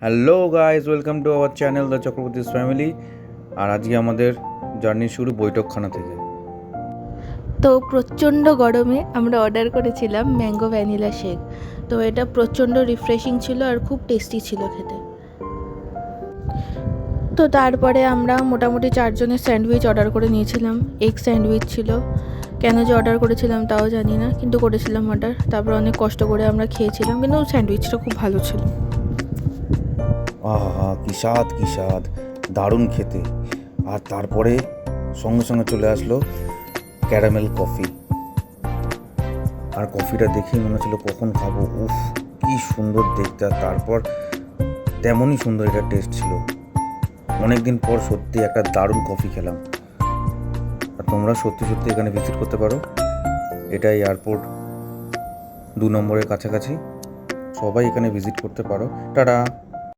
Hello guys, welcome to our channel the Chakrabortys family. আর আজকে আমাদের জার্নি শুরু বৈঠকখানা থেকে। তো প্রচণ্ড গরমে আমরা অর্ডার করেছিলাম ম্যাঙ্গো ভ্যানিলা শেক। তো এটা প্রচণ্ড রিফ্রেশিং ছিল আর খুব টেস্টি ছিল খেতে। তো তারপরে আমরা মোটামুটি 4 জনের স্যান্ডউইচ অর্ডার করে নিয়েছিলাম। এগ স্যান্ডউইচ ছিল, কেন যে অর্ডার করেছিলাম তাও জানি না, কিন্তু করেছিলাম অর্ডার। তারপর অনেক কষ্ট করে আমরা খেয়েছিলাম, কিন্তু স্যান্ডউইচটা খুব ভালো ছিল। আহা, কি স্বাদ, দারুণ খেতে। আর তারপরে সঙ্গে সঙ্গে চলে আসলো ক্যারামেল কফি। আর কফিটা দেখেই মনে হচ্ছিল কখন খাবো। উফ, কি সুন্দর দেখতে। আর তারপর তেমনই সুন্দর এটা টেস্ট ছিল। অনেকদিন পর সত্যি একটা দারুণ কফি খেলাম। আর তোমরা সত্যি এখানে ভিজিট করতে পারো। এটা এয়ারপোর্ট 2 নম্বরের কাছাকাছি। সবাই এখানে ভিজিট করতে পারো। টাটা।